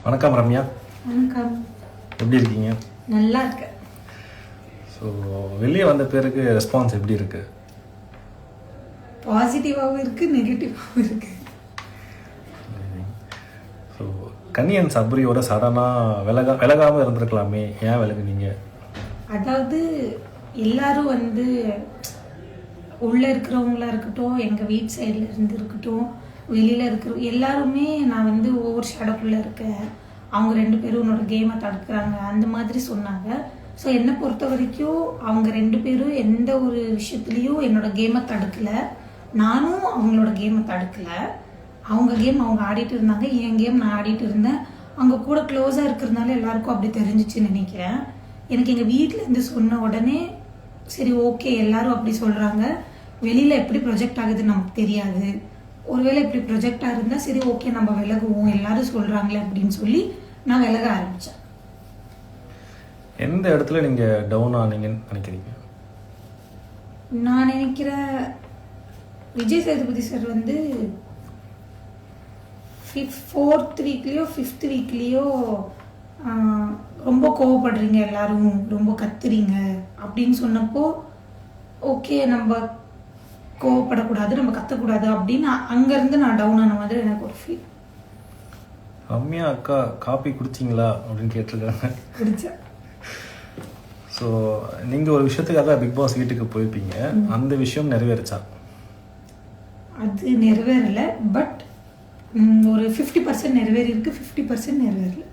வணக்கம் ரம்யா. வணக்கம். எப்படி இருக்கீங்க? நல்லா இருக்கு. ஸோ வெளியே வந்த பேருக்கு ரெஸ்பான்ஸ் எப்படி இருக்கு? பாசிட்டிவாகவும் இருக்கு, நெகட்டிவாகவும் இருக்கு. ஸோ கன்னியன் சபரியோட சடனாக விலகாமல் இருந்திருக்கலாமே, ஏன் விலகுனீங்க? அதாவது எல்லாரும் உள்ளே இருக்கிறவங்களா இருக்கட்டும், எங்கள் வீட் சைடில் இருந்து இருக்கட்டும், வெளியில் இருக்கிற எல்லாருமே நான் ஒவ்வொரு ஷேடோக்குள்ளே இருக்கேன், அவங்க 2 பேரும் என்னோட கேமை தடுக்கிறாங்க அந்த மாதிரி சொன்னாங்க. ஸோ என்னை பொறுத்த வரைக்கும் அவங்க 2 பேரும் எந்த ஒரு விஷயத்துலேயும் என்னோட கேமை தடுக்கலை, நானும் அவங்களோட கேமை தடுக்கலை. அவங்க கேம் அவங்க ஆடிட்டு இருந்தாங்க, என் கேம் நான் ஆடிட்டு இருந்தேன். அவங்க கூட க்ளோஸாக இருக்கிறதுனால எல்லாருக்கும் அப்படி தெரிஞ்சிச்சுன்னு நினைக்கிறேன். எனக்கு எங்கள் வீட்டிலேருந்து சொன்ன உடனே சரி ஓகே, எல்லாரும் அப்படி சொல்கிறாங்க, வெளியில் எப்படி ப்ரொஜெக்ட் ஆகுதுன்னு நமக்கு தெரியாது, ஒருவேளை இப்படி ப்ரொஜெக்டாக இருந்தால் சரி ஓகே நம்ம விலகுவோம், எல்லாரும் சொல்கிறாங்களே அப்படின்னு சொல்லி நான் விலக ஆரம்பித்தேன். எந்த இடத்துல நீங்கள் டவுன் ஆனீங்கன்னு நினைக்கிறீங்க? நான் நினைக்கிறேன் Vijay Sethupathi sir 4th வீக்லேயோ 5th வீக்லேயோ ரொம்ப கோவப்படுறீங்க, எல்லாரும் ரொம்ப கத்துறீங்க அப்படின்னு சொன்னப்போ ஓகே நம்ம கோவப்படக்கூடாது, நம்ம கத்தக்கூடாது அப்படின்னு அங்கேருந்து நான் டவுன் ஆன மாதிரி எனக்கு ஒரு ஃபீல். ரம்யா அக்கா காப்பி குடிச்சிங்களா அப்படின்னு கேட்டிருக்காங்க. குடிச்சேன். ஸோ நீங்கள் ஒரு விஷயத்துக்காக பிக் பாஸ் வீட்டுக்கு போயிருப்பீங்க, அந்த விஷயம் நிறைவேறுச்சா? அது நிறைவேறலை, பட் ஒரு 50% நிறைவேறி இருக்கு, 50% நிறைவேறல.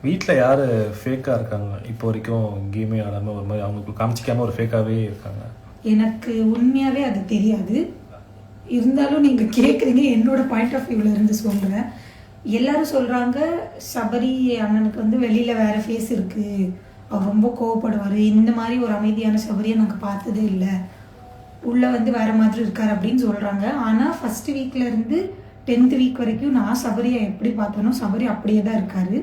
வீட்டில் யார் ஃபேக்காக இருக்காங்க இப்போ வரைக்கும்? கேமே ஆடாமல் ஒரு மாதிரி அவங்களுக்கு காமிச்சிக்காமல் ஒரு ஃபேக்காகவே இருக்காங்க. எனக்கு உண்மையாகவே அது தெரியாது, இருந்தாலும் நீங்கள் கேட்குறீங்க, என்னோட பாயிண்ட் ஆஃப் வியூவில் இருந்து சொல்கிறேன். எல்லாரும் சொல்கிறாங்க சபரி அண்ணனுக்கு வெளியில் வேறு ஃபேஸ் இருக்குது, அவர் ரொம்ப கோவப்படுவார், இந்த மாதிரி ஒரு அமைதியான சபரியை நாங்கள் பார்த்ததே இல்லை, உள்ளே வேறு மாதிரி இருக்கார் அப்படின்னு சொல்கிறாங்க. ஆனால் ஃபஸ்ட்டு வீக்லேருந்து 10th வீக் வரைக்கும் நான் சபரியை எப்படி பார்த்தனோ சபரி அப்படியே தான் இருக்கார்.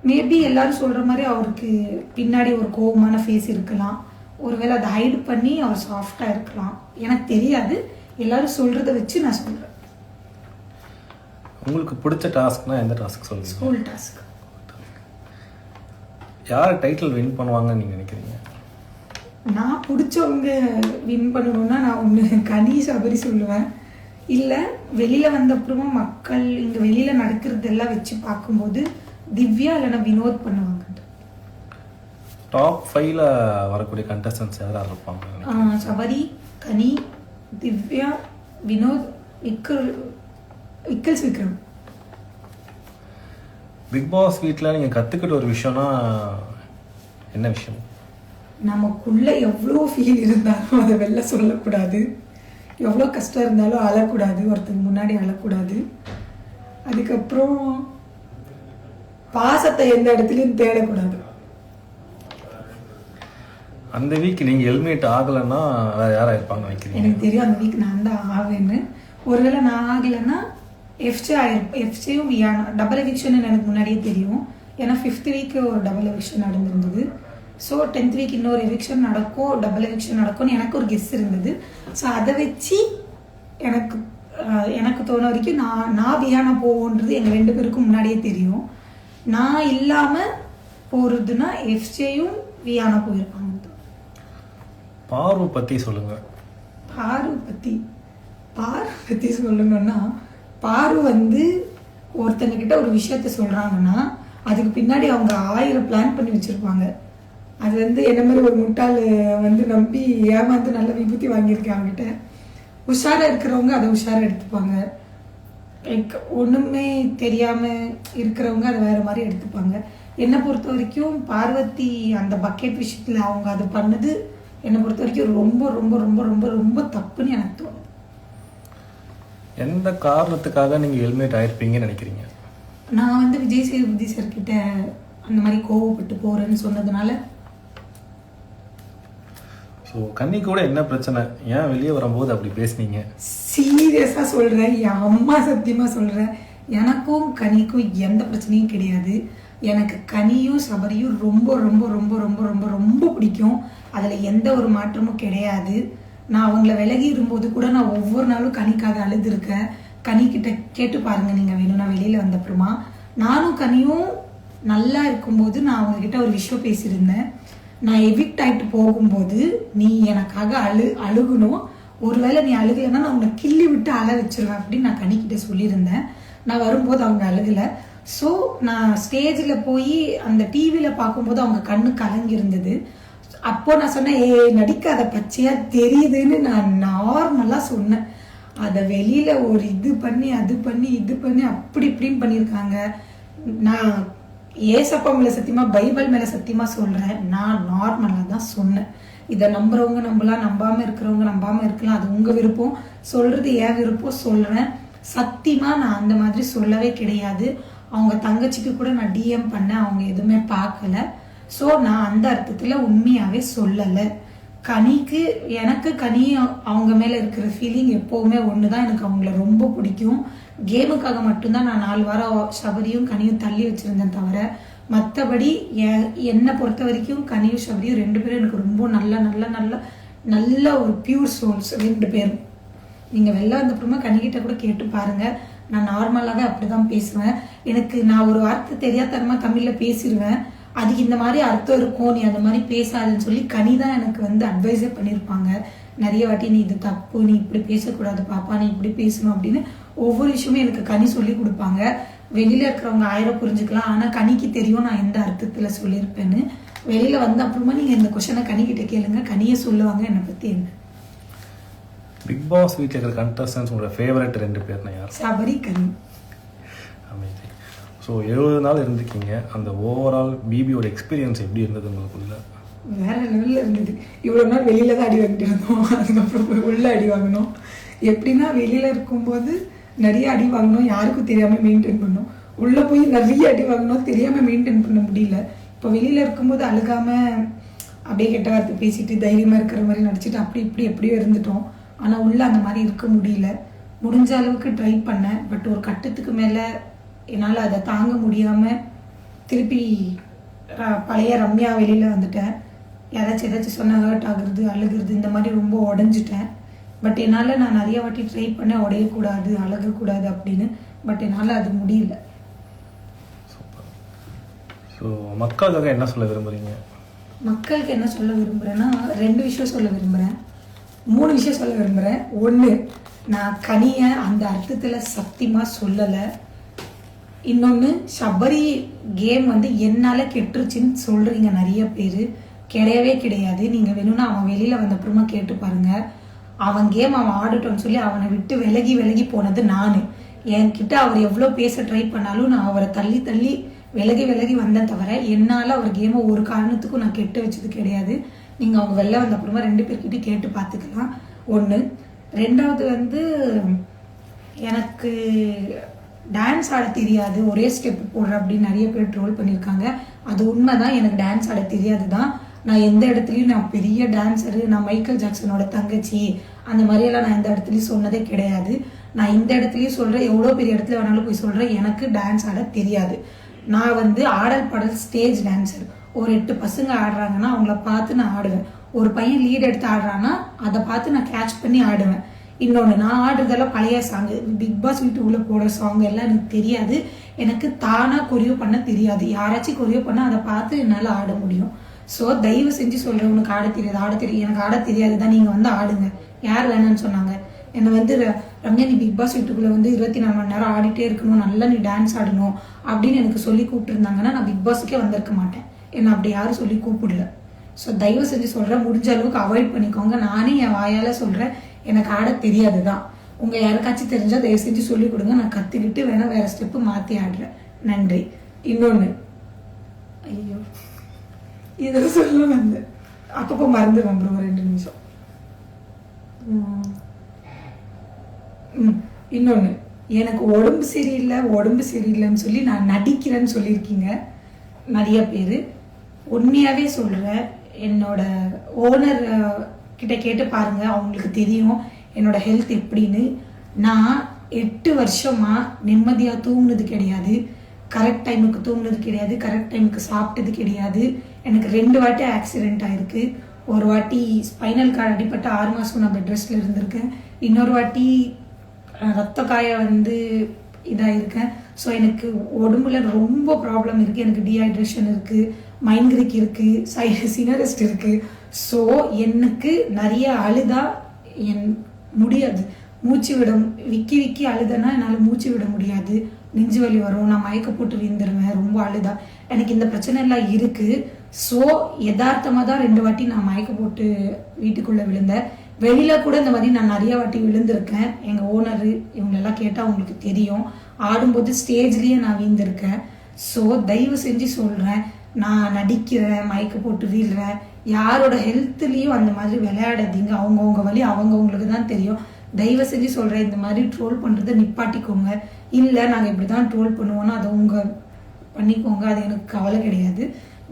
மேபி எல்லாரும் சொல்கிற மாதிரி அவருக்கு பின்னாடி ஒரு கோவமான ஃபேஸ் இருக்கலாம், ஒருவேளை அதை ஹைட் பண்ணி அவர் சாஃப்டாக இருக்கலாம், எனக்கு தெரியாது. எல்லாரும் சொல்கிறத வச்சு நான் சொல்கிறேன். உங்களுக்கு பிடிச்ச டாஸ்க்னா எந்த டாஸ்க் சொல்லுங்கள்? School task. யார் டைட்டில் வின் பண்ணுவாங்கன்னு நீங்கள் நினைக்கிறீங்க? நான் பிடிச்சவங்க வின் பண்ணணும்னா நான் ஒன்று கனி சபரி சொல்லுவேன், இல்லை வெளியில் வந்தப்புறமா மக்கள் இங்கே வெளியில் நடக்கிறதெல்லாம் வச்சு பார்க்கும்போது திவ்யா இல்லைன்னா வினோத் பண்ணுவாங்க. டாப் 5ல் வரக்கூடிய கண்டஸ்டன்ஸ் யாராக இருப்பாங்க? சபரி, கனி, திவ்யா, வினோத், விக்கல்ஸ் விக்ரம். பிக் பாஸ் வீட்டில் நீங்கள் கற்றுக்கிட்ட ஒரு விஷயம்னா என்ன விஷயம்? நமக்குள்ளே எவ்வளோ ஃபீல் இருந்தாலும் அதை வெளில சொல்லக்கூடாது, எவ்வளோ கஷ்டம் இருந்தாலும் அழக்கூடாது, ஒருத்தருக்கு முன்னாடி அழக்கூடாது. அதுக்கப்புறம் பாசத்தை எந்த இடத்துலையும் தேடக்கூடாது. அந்த வீக் நீங்கள் ஹெல்மெட் ஆகலைன்னா வேறு யாராக இருப்பாங்க நினைக்கிறீங்க? எனக்கு தெரியும் அந்த வீக் நான் தான் ஆவேன்னு. ஒருவேளை நான் ஆகலைன்னா எஃப்சேயும் வியானா டபுள் எவிக்ஷன் எனக்கு முன்னாடியே தெரியும், ஏன்னா 5th வீக் ஒரு டபுள் எவிக்ஷன் நடந்திருந்தது. ஸோ 10th வீக் இன்னொரு எவிக்ஷன் நடக்கும், டபுள் எவிக்ஷன் நடக்கும்னு எனக்கு ஒரு கெஸ் இருந்தது. ஸோ அதை வச்சு எனக்கு தோண வரைக்கும் நான் வியானா போவோன்றது எங்கள் 2 பேருக்கும் முன்னாடியே தெரியும். நான் இல்லாமல் போகிறதுனா எஃப்சேயும் வியானா போயிருப்பாங்க. பார்வை பற்றி சொல்லுங்கள். பார்வை பற்றி சொல்லணும்னா, பார்வை ஒருத்தங்கக்கிட்ட ஒரு விஷயத்த சொல்கிறாங்கன்னா அதுக்கு பின்னாடி அவங்க 1000 பிளான் பண்ணி வச்சுருப்பாங்க. அது என்ன மாதிரி ஒரு முட்டாள் நம்பி ஏமாந்து நல்ல விபூதி வாங்கியிருக்கேன் அவங்ககிட்ட. உஷாராக இருக்கிறவங்க அதை உஷாராக எடுத்துப்பாங்க, ஒன்றுமே தெரியாமல் இருக்கிறவங்க அதை வேறு மாதிரி எடுத்துப்பாங்க. என்னை பொறுத்த வரைக்கும் பார்வதி அந்த பக்கெட் விஷயத்தில் அவங்க அது பண்ணது என்னை பொறுத்த வரைக்கும் ரொம்ப ரொம்ப ரொம்ப ரொம்ப ரொம்ப தப்புன்னு எனக்கு தோணுது. எந்த காரணத்துக்காக நீங்கள் ஹெல்மெட் ஆயிருப்பீங்கன்னு நினைக்கிறீங்க? நான் விஜய் சேதுபதி சார்கிட்ட அந்த மாதிரி கோவப்பட்டு போகிறேன்னு சொன்னதுனால. ஸோ கன்னி கூட என்ன பிரச்சனை, ஏன் வெளியே வரும்போது அப்படி பேசுனீங்க? சீரியஸாக சொல்கிறேன், என் அம்மா சத்தியமாக சொல்கிறேன், எனக்கும் கனிக்கும் எந்த பிரச்சனையும் கிடையாது. எனக்கு கனியும் சபரியும் ரொம்ப ரொம்ப ரொம்ப ரொம்ப ரொம்ப ரொம்ப பிடிக்கும், அதில் எந்த ஒரு மாற்றமும் கிடையாது. நான் அவங்கள விலகி இருக்கும்போது கூட நான் ஒவ்வொரு நாளும் கனிக்காக அழுதுருக்கேன். கனிக்கிட்ட கேட்டு பாருங்கள் நீங்கள் வேணும்னா வெளியில் வந்தப்புறமா. நானும் கனியும் நல்லா இருக்கும்போது நான் அவங்ககிட்ட ஒரு விஷயம் பேசியிருந்தேன். நான் எவிக்ட் ஆகிட்டு போகும்போது நீ எனக்காக அழுகணும், ஒருவேளை நீ அழுகலைன்னா நான் உன்னை கிள்ளி விட்டு அழ வச்சிருவேன் அப்படின்னு நான் கனிக்கிட்ட சொல்லியிருந்தேன். நான் வரும்போது அவங்க அழுகலை. ஸோ நான் ஸ்டேஜில் போய் அந்த டிவியில் பார்க்கும்போது அவங்க கண்ணு கலங்கி இருந்தது. அப்போ நான் சொன்னேன், நடிக்காத பச்சையா தெரியுதுன்னு நான் நார்மலாக சொன்னேன். அதை வெளியில ஒரு இது பண்ணி அது பண்ணி அப்படி இப்படின்னு பண்ணியிருக்காங்க. நான் ஏசப்பா மேல சத்தியமா, பைபிள் மேல சத்தியமா சொல்றேன், நான் நார்மலா தான் சொன்னேன். இதை நம்புறவங்க நம்பலாம், நம்பாம இருக்கிறவங்க நம்பாம இருக்கலாம், அது உங்க விருப்பம். சொல்றது ஏன் விருப்பம் சொல்றேன். சத்தியமா நான் அந்த மாதிரி சொல்லவே கிடையாது. அவங்க தங்கச்சிக்கு கூட நான் டிஎம் பண்ணேன், அவங்க எதுவுமே பார்க்கல. ஸோ நான் அந்த அர்த்தத்துல உண்மையாவே சொல்லலை. கனிக்கு எனக்கு கனி அவங்க மேல இருக்கிற ஃபீலிங் எப்பவுமே ஒண்ணுதான். எனக்கு அவங்கள ரொம்ப பிடிக்கும். கேமுக்காக மட்டும்தான் நான் 4 வாரம் சபரியும் கனியும் தள்ளி வச்சிருந்தேன் தவிர மற்றபடி என்னை பொறுத்த வரைக்கும் கனியும் சபரியும் 2 பேரும் எனக்கு ரொம்ப நல்ல நல்ல நல்ல நல்ல ஒரு பியூர் சோல்ஸ் 2 பேரும். நீங்க வெளில வந்தப்புறமா கனிகிட்ட கூட கேட்டு பாருங்க. நான் நார்மலாக அப்படிதான் பேசுவேன். எனக்கு நான் ஒரு வார்த்தை தெரியாதனமா தமிழ்ல பேசிடுவேன். அதுக்கு இந்த மாதிரி அர்த்தம் இருக்கும், நீ அந்த மாதிரி பேசாதுன்னு சொல்லி கனி தான் எனக்கு வந்து அட்வைஸே பண்ணியிருப்பாங்க நிறைய வாட்டி. நீ இது தப்பு, நீ இப்படி பேசக்கூடாது பாப்பா, நீ இப்படி பேசணும் அப்படின்னு ஒவ்வொரு விஷயமும் எனக்கு கனி சொல்லி கொடுப்பாங்க. வெளியில இருக்கிறவங்க 1000 புரிஞ்சுக்கலாம், ஆனா கனிக்கு தெரியும் நான் எந்த அர்த்தத்துல சொல்லியிருப்பேன்னு. வெளியில வந்த அப்புறமா நீங்க இந்த கொஸ்டினை கனிக்கிட்ட கேளுங்க, கனியே சொல்லுவாங்க என்னை பத்தி என்ன. பிக் பாஸ் வீட்டில் இருக்கிற கண்டஸ்டன்ஸ் உங்களோட ஃபேவரட் 2 பேர்னா யார்? சபரி, கனி. அமேசிங். ஸோ 70 நாள் இருந்திருக்கீங்க, அந்த ஓவரால் பிபியோட எக்ஸ்பீரியன்ஸ் எப்படி இருந்தது உங்களுக்குள்ள? வேற லெவலில் இருந்தது. இவ்வளோ நாள் வெளியில தான் அடி வாங்கிட்டு இருந்தோம், அதுக்கப்புறம் போய் உள்ள அடி வாங்கினோம். எப்படின்னா வெளியில இருக்கும்போது நிறைய அடி வாங்கினோம், யாருக்கும் தெரியாமல் மெயின்டைன் பண்ணோம். உள்ளே போய் நிறைய அடி வாங்கினோம், தெரியாமல் மெயின்டைன் பண்ண முடியல. இப்போ வெளியில இருக்கும்போது அழுகாம அப்படியே கெட்ட வார்த்தை பேசிட்டு தைரியமாக இருக்கிற மாதிரி நடிச்சிட்டு அப்படி இப்படி எப்படியோ இருந்துட்டோம். ஆனால் உள்ள அந்த மாதிரி இருக்க முடியல. முடிஞ்ச அளவுக்கு ட்ரை பண்ணேன். பட் ஒரு கட்டத்துக்கு மேலே என்னால் அதை தாங்க முடியாமல் திருப்பி பழைய ரம்யா வெளியில் வந்துட்டேன். யாராச்சும் ஏதாச்சும் சொன்னால் ஹர்ட் ஆகுறது, அழுகிறது, இந்த மாதிரி ரொம்ப உடஞ்சிட்டேன். பட் என்னால் நான் நிறைய வாட்டி ட்ரை பண்ணேன், உடையக்கூடாது, அழகக்கூடாது அப்படின்னு. பட் என்னால் அது முடியல. ஸோ மக்களுக்காக என்ன சொல்ல விரும்புகிறீங்க? மக்களுக்கு என்ன சொல்ல விரும்புகிறேன்னா 2 விஷயம் சொல்ல விரும்புகிறேன், 3 விஷயம் சொல்ல விரும்புகிறேன். 1, நான் கனியை அந்த அர்த்தத்தில் சத்தியமாக சொல்லலை. இன்னொன்று, சபரி கேம் வந்து என்னால் கெட்டுருச்சுன்னு சொல்கிறீங்க நிறைய பேர். கிடையவே கிடையாது. நீங்கள் வேணும்னா அவன் வெளியில் வந்த அப்புறமா கேட்டு பாருங்கள். அவன் கேம் அவன் ஆடிட்டோன்னு சொல்லி அவனை விட்டு விலகி போனது நான். என்கிட்ட அவர் எவ்வளோ பேச ட்ரை பண்ணாலும் நான் அவரை தள்ளி விலகி வந்தேன் தவிர என்னால் அவர் கேமை ஒரு காரணத்துக்கும் நான் கெட்டு வச்சது கிடையாது. நீங்கள் அவங்க வெளில வந்த அப்புறமா 2 பேர்கிட்ட கேட்டு பார்த்துக்கலாம். 1. 2வது வந்து எனக்கு டான்ஸ் ஆட தெரியாது, ஒரே ஸ்டெப் போடுற அப்படின்னு நிறைய பேர் ட்ரோல் பண்ணியிருக்காங்க. அது உண்மைதான், எனக்கு டான்ஸ் ஆட தெரியாது தான். நான் எந்த இடத்துலையும் நான் பெரிய டான்ஸரு, நான் மைக்கேல் ஜாக்சனோட தங்கச்சி, அந்த மாதிரியெல்லாம் நான் எந்த இடத்துலையும் சொன்னதே கிடையாது. நான் இந்த இடத்துலையும் சொல்கிறேன், எவ்வளோ பெரிய இடத்துல வேணாலும் போய் சொல்கிறேன், எனக்கு டான்ஸ் ஆட தெரியாது. நான் வந்து ஆடல் பாடல் ஸ்டேஜ் டான்ஸர். ஒரு 8 பசங்க ஆடுறாங்கன்னா அவங்கள பார்த்து நான் ஆடுவேன். ஒரு பையன் லீட் எடுத்து ஆடுறான்னா அதை பார்த்து நான் கேட்ச் பண்ணி ஆடுவேன். இன்னொன்று, நான் ஆடுறதெல்லாம் பழைய சாங்கு, பிக் பாஸ் வீட்டுக்குள்ளே போடுற சாங் எல்லாம் எனக்கு தெரியாது. எனக்கு தானாக கொரியோ பண்ண தெரியாது. யாராச்சும் கொரியோ பண்ணால் அதை பார்த்து என்னால் ஆட முடியும். ஸோ தயவு செஞ்சு சொல்கிறேன், உனக்கு ஆட தெரியாது. எனக்கு ஆட தெரியாது தான், நீங்கள் வந்து ஆடுங்க. யார் வேணான்னு சொன்னாங்க? என்னை வந்து ரம்யா நீ பிக் பாஸ் வீட்டுக்குள்ளே வந்து 24 மணி நேரம் ஆடிட்டே இருக்கணும், நல்லா நீ டான்ஸ் ஆடணும் அப்படின்னு எனக்கு சொல்லி கூப்பிட்டுருந்தாங்கன்னா நான் பிக் பாஸுக்கே வந்திருக்க மாட்டேன். என்னை அப்படி யாரும் சொல்லி கூப்பிடல. ஸோ தயவு செஞ்சு சொல்கிறேன், முடிஞ்ச அளவுக்கு அவாய்ட் பண்ணிக்கோங்க. நானே என் வாயால் சொல்கிறேன், எனக்கு ஆட தெரியாது தான். உங்கள் யாருக்காச்சும் தெரிஞ்சால் தயவு செஞ்சு சொல்லிக் கொடுங்க, நான் கற்றுக்கிட்டு வேணால் வேறு ஸ்டெப்பு மாற்றி ஆடுறேன். நன்றி. இன்னொன்று, ஐயோ இதை சொல்ல வந்தேன், அப்பப்போ மறந்துடுவேன் ப்ரோ, 2 நிமிஷம். இன்னொன்று, எனக்கு உடம்பு சரியில்லைன்னு சொல்லி நான் நடிக்கிறேன்னு சொல்லியிருக்கீங்க நிறைய பேர். உண்மையாகவே சொல்கிறேன், என்னோட ஓனர் கிட்ட கேட்டு பாருங்க, அவங்களுக்கு தெரியும் என்னோட ஹெல்த் எப்படின்னு. நான் 8 வருஷமா நிம்மதியாக தூங்குனது கிடையாது, கரெக்ட் டைமுக்கு தூங்குனது கிடையாது, கரெக்ட் டைமுக்கு சாப்பிட்டது கிடையாது. எனக்கு 2 வாட்டி ஆக்சிடென்ட் ஆயிருக்கு. ஒரு வாட்டி ஸ்பைனல் கார்டு அடிப்பட்டு 6 மாதம் நான் பெட் ரெஸ்ட்ல இருந்திருக்கேன். இன்னொரு வாட்டி ரத்த காய வந்து இதாயிருக்கேன். ஸோ எனக்கு உடம்புல ரொம்ப ப்ராப்ளம் இருக்குது. எனக்கு டீஹைட்ரேஷன் இருக்குது, மைக்ரேன் இருக்குது, சினரஸ்ட் இருக்குது. ஸோ எனக்கு நிறைய அழுதா என் முடியாது, மூச்சு விட விக்கி விக்கி அழுதனா என்னால் மூச்சு விட முடியாது, நெஞ்சு வலி வரும், நான் மயக்க போட்டு விழுந்துருவேன் ரொம்ப அழுதா. எனக்கு இந்த பிரச்சனை எல்லாம் இருக்குது. ஸோ யதார்த்தமாக தான் 2 வாட்டி நான் மயக்க போட்டு வீட்டுக்குள்ளே விழுந்தேன். வெளியில் கூட இந்த மாதிரி நான் நிறைய வாட்டி விழுந்திருக்கேன். எங்கள் ஓனரு இவங்களெல்லாம் கேட்டால் அவங்களுக்கு தெரியும். ஆடும்போது ஸ்டேஜ்லேயே நான் வீழ்ந்திருக்கேன். ஸோ தயவு செஞ்சு சொல்கிறேன், நான் நடிக்கிறேன், மயக்க போட்டு வீழ்றேன், யாரோட ஹெல்த்லேயும் அந்த மாதிரி விளையாடாதீங்க. அவங்கவுங்க வழி அவங்கவுங்களுக்கு தான் தெரியும். தயவு செஞ்சு சொல்கிறேன், இந்த மாதிரி ட்ரோல் பண்ணுறதை நிப்பாட்டிக்கோங்க. இல்லை நாங்கள் இப்படி தான் ட்ரோல் பண்ணுவோன்னா அதை உங்கள் பண்ணிக்கோங்க, அது எனக்கு கவலை கிடையாது.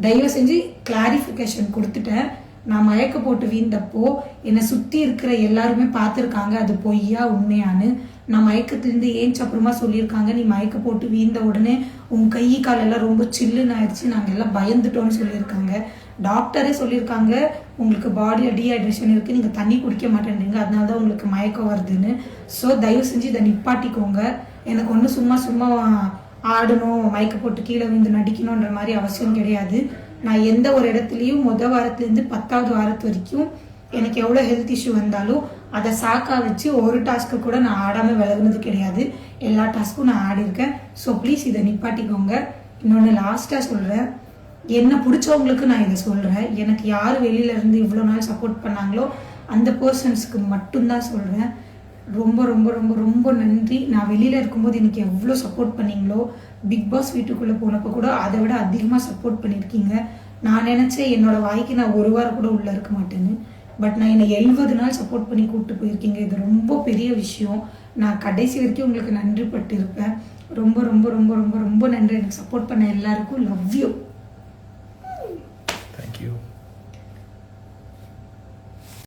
தயவு செஞ்சு கிளாரிஃபிகேஷன் கொடுத்துட்டேன். நான் மயக்க போட்டு வீழ்ந்தப்போ என்னை சுற்றி இருக்கிற எல்லாருமே பார்த்துருக்காங்க அது பொய்யா உண்மையானு. நான் மயக்கத்துலேருந்து ஏஞ்சி அப்புறமா சொல்லியிருக்காங்க, நீ மயக்க போட்டு வீழ்ந்த உடனே உன் கை காலெல்லாம் ரொம்ப சில்லுன்னு ஆயிடுச்சு, நாங்கள் எல்லாம் பயந்துட்டோன்னு சொல்லியிருக்காங்க. டாக்டரே சொல்லியிருக்காங்க, உங்களுக்கு பாடியில் டீஹைட்ரேஷன் இருக்குது, நீங்கள் தண்ணி குடிக்க மாட்டேன்றீங்க, அதனால தான் உங்களுக்கு மயக்கம் வருதுன்னு. ஸோ தயவு செஞ்சு இதை நிப்பாட்டிக்கோங்க. எனக்கு ஒன்றும் சும்மா ஆடணும், மயக்க போட்டு கீழே விழுந்து நடிக்கணுன்ற மாதிரி அவசியம் கிடையாது. நான் எந்த ஒரு இடத்துலையும் வாரத்துலேருந்து 10வது வாரத்து வரைக்கும் எனக்கு எவ்வளோ ஹெல்த் இஷ்யூ வந்தாலும் அதை சாக்கா வச்சு ஒரு டாஸ்க்கு கூட நான் ஆடாமல் விலகுனது கிடையாது. எல்லா டாஸ்க்கும் நான் ஆடிருக்கேன். ஸோ ப்ளீஸ் இதை நிப்பாட்டிக்கோங்க. இன்னொன்று லாஸ்ட்டாக சொல்கிறேன், என்னை பிடிச்சவங்களுக்கு நான் இதை சொல்கிறேன். எனக்கு யார் வெளியிலேருந்து இவ்வளோ நாள் சப்போர்ட் பண்ணாங்களோ அந்த பர்சன்ஸ்க்கு மட்டும்தான் சொல்கிறேன். ரொம்ப ரொம்ப ரொம்ப ரொம்ப நன்றி. நான் வெளியில் இருக்கும்போது எனக்கு எவ்வளோ சப்போர்ட் பண்ணீங்களோ, பிக் பாஸ் வீட்டுக்குள்ளே போனப்போ கூட அதை விட அதிகமாக சப்போர்ட் பண்ணியிருக்கீங்க. நான் நினச்சேன் என்னோடய வாய்க்கு நான் 1 வாரம் கூட உள்ளே இருக்க மாட்டேன்னு. பட் நான் என்னை 70 நாள் சப்போர்ட் பண்ணி கூப்பிட்டு போயிருக்கீங்க. இது ரொம்ப பெரிய விஷயம். நான் கடைசி வரைக்கும் உங்களுக்கு நன்றி பட்டு இருப்பேன். ரொம்ப ரொம்ப ரொம்ப ரொம்ப ரொம்ப நன்றி. எனக்கு சப்போர்ட் பண்ண எல்லாருக்கும். Love you.